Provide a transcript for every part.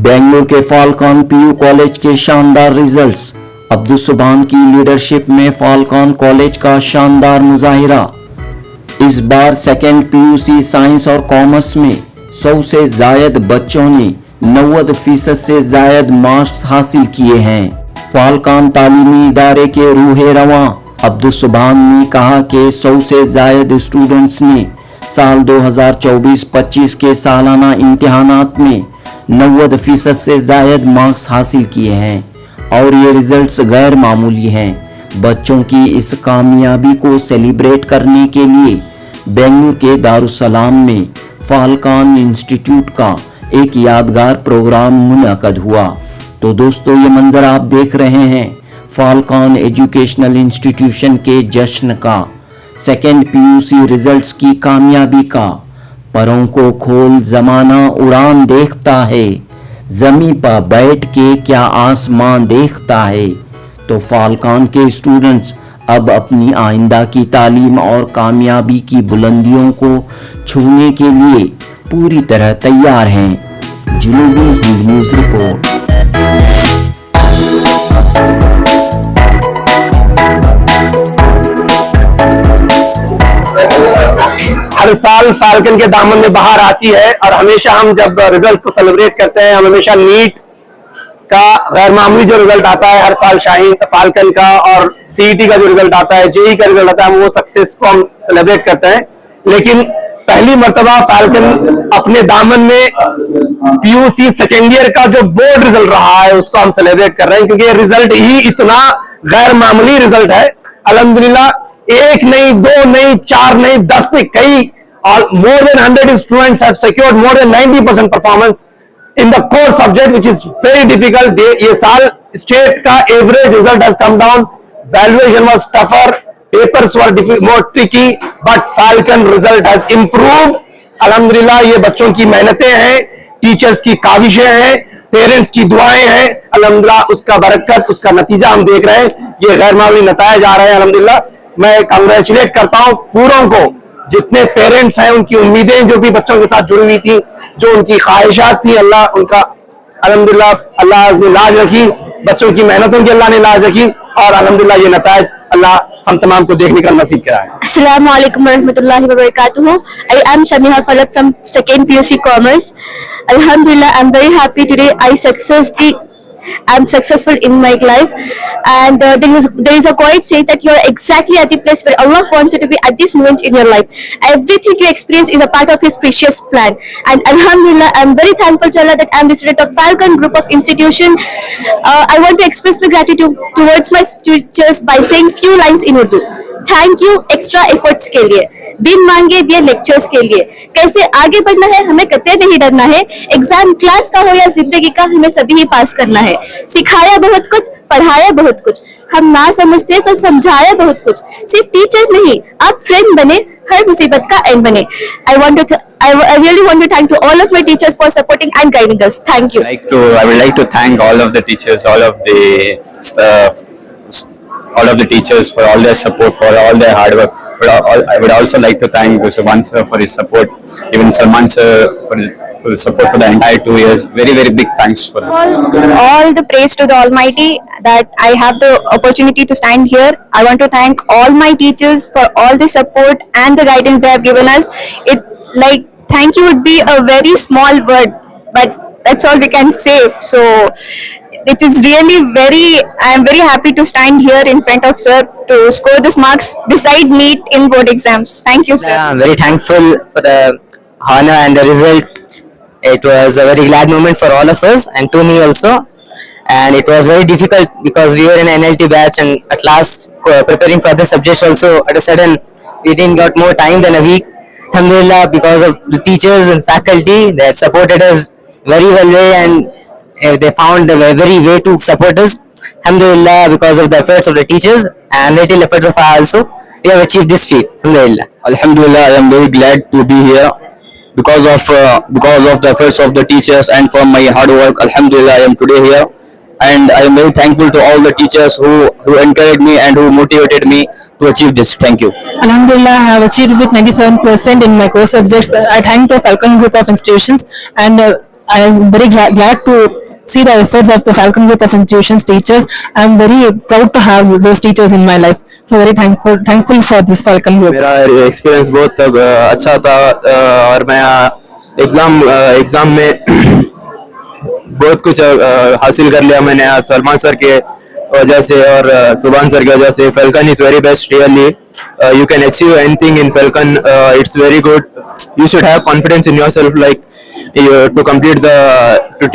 बेंगलुरु के falcon PU college के शानदार रिजल्ट्स। अब्दुल सुभान की लीडरशिप में फाल्कन कॉलेज का शानदार मुजाहिरा। इस बार सेकेंड पीयूसी साइंस और कॉमर्स में 100 से जायद बच्चों ने 90% से जायद मार्क्स हासिल किए हैं। फाल्कन तालीमी इदारे के रूहे रवां अब्दुल सुभान ने कहा कि 100 से जायद स्टूडेंट्स ने साल 2024-25 के सालाना इम्तिहानात में 90% से जायद मार्क्स हासिल किए हैं और ये रिजल्ट्स गैर मामूली हैं। बच्चों की इस कामयाबी को सेलिब्रेट करने के लिए बेंगलुरु के दारुसलाम में फाल्कन इंस्टीट्यूट का एक यादगार प्रोग्राम मुनअक़द हुआ। तो दोस्तों, ये मंजर आप देख रहे हैं फाल्कन एजुकेशनल इंस्टीट्यूशन के जश्न का, सेकेंड पीयूसी रिजल्ट्स की कामयाबी का। परों को खोल ज़माना उड़ान देखता है, ज़मीं पर बैठ के क्या आसमान देखता है। तो फाल्कन के स्टूडेंट्स अब अपनी आइंदा की तालीम और कामयाबी की बुलंदियों को छूने के लिए पूरी तरह तैयार हैं। जनूबी हिंद न्यूज़ रिपोर्ट। हर साल फाल्कन के दामन में बाहर आती है और हमेशा हम जब रिजल्ट को सेलिब्रेट करते हैं, हम हमेशा नीट का गैर मामूली जो रिजल्ट आता है हर साल शाहीन फाल्कन का, और सीईटी का जो रिजल्ट आता है, जेई का रिजल्ट आता है, वो सक्सेस को हम सेलिब्रेट करते हैं। लेकिन पहली मर्तबा फाल्कन अपने दामन में पीयूसी सेकेंड ईयर का जो बोर्ड रिजल्ट रहा है उसको हम सेलिब्रेट कर रहे हैं, क्योंकि रिजल्ट ही इतना गैर मामूली रिजल्ट है। अल्हम्दुलिल्लाह, 1 नहीं, 2 नहीं, 4 नहीं, 10 नहीं, कई more than 100 students have secured more than 90% performance in the core subject, which is very difficult. ये साल स्टेट का average result has come down, valuation was tougher, papers were more tricky, but Falcon result has improved. अल्हम्दुलिल्लाह, ये बच्चों की मेहनतें हैं, teachers की काविशें हैं, पेरेंट्स की दुआएं हैं। अल्हम्दुलिल्लाह, उसका बरकत, उसका नतीजा हम देख रहे हैं। ये गैर मामूली नतायज आ रहे हैं। अल्हम्दुलिल्लाह, मैं कांग्रेचुलेट करता हूँ पूरों को, जितने पेरेंट्स हैं, उनकी उम्मीदें जो भी बच्चों के साथ जुड़ी हुई थी, जो उनकी ख्वाहिशात थी, अल्लाह उनका अल्हम्दुलिल्लाह अल्लाह ने लाज रखी, बच्चों की मेहनतों की अल्लाह ने लाज रखी, और अल्हम्दुलिल्लाह ये नतायज अल्लाह हम तमाम को देखने का नसीब कराए। अस्सलामु अलैकुम वरहमतुल्लाहि वबरकातुहू। I am Samiha Falak from second PUC Commerce. Alhamdulillah, I'm very happy today. I'm successful in my life, and there is a quote saying that you are exactly at the place where Allah wants you to be at this moment in your life. Everything you experience is a part of His precious plan, and Alhamdulillah, I'm very thankful to Allah that I'm the student of Falcon Group of Institution. I want to express my gratitude towards my teachers by saying few lines in Urdu. Thank you extra efforts के लिए, दिन मांगे दिए lectures के लिए। कैसे आगे बढ़ना है, हमें कतई नहीं डरना है। एग्जाम क्लास का हो या जिंदगी का, हमें सभी ही पास करना है। सिखाया बहुत कुछ, पढ़ाया बहुत कुछ, हम ना समझते तो समझाया बहुत कुछ। सिर्फ टीचर नहीं, आप फ्रेंड बने, हर मुसीबत का एंड बने। I really want to thank to all of my teachers for supporting and guiding us. Thank you. I would like to thank all of the teachers, all of the staff, all of the teachers for all their support, for all their hard work. I would also like to thank Subhan sir for his support, even Salman sir for the support for the entire 2 years. Very, very big thanks for that. All the praise to the Almighty that I have the opportunity to stand here. I want to thank all my teachers for all the support and the guidance they have given us. Thank you would be a very small word, but that's all we can say. So it is really I am very happy to stand here in front of sir to score this marks beside NEET in board exams. Thank you, sir. Yeah, I'm very thankful for the honor and the result. It was a very glad moment for all of us and to me also. And it was very difficult because we were in an NLT batch, and at last preparing for the subjects also, at a sudden we didn't got more time than a week. Alhamdulillah, because of the teachers and faculty that supported us very well and they found a very way to support us. Alhamdulillah, because of the efforts of the teachers and little efforts of us also, we have achieved this feat. Alhamdulillah. Alhamdulillah, I am very glad to be here because of the efforts of the teachers and for my hard work. Alhamdulillah, I am today here, and I am very thankful to all the teachers who encouraged me and who motivated me to achieve this. Thank you. Alhamdulillah, I have achieved with 97% in my core subjects. I thank the Falcon Group of Institutions and I am very glad to see the efforts of the Falcon Group of institutions teachers. I am very proud to have those teachers in my life. So very thankful for this Falcon Group. मेरा experience बहुत अच्छा था और मैं exam में बहुत कुछ हासिल कर लिया मैंने सलमान सर के वजह से और सुभान सर की वजह से. Falcon is very best really. You can achieve anything in Falcon. It's very good. You should have confidence in yourself, like to complete to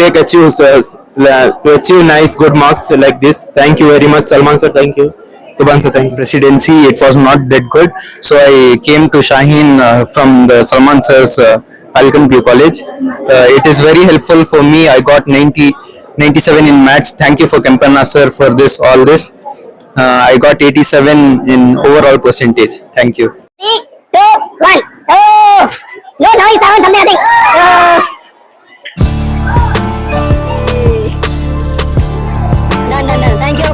achieve nice good marks like this. Thank you very much, Salman sir. Thank you. Subhan sir, thank you. Presidency, it was not that good, so I came to Shaheen from the Salman sir's Falcon PU College. It is very helpful for me. I got 97 in maths. Thank you for Kempanna sir for all this. I got 87 in overall percentage. Thank you. 3, 2, 1. Oh! No noise sound, something, nothing. Oh. Done. Thank you.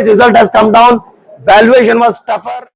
Result has come down. Valuation was tougher.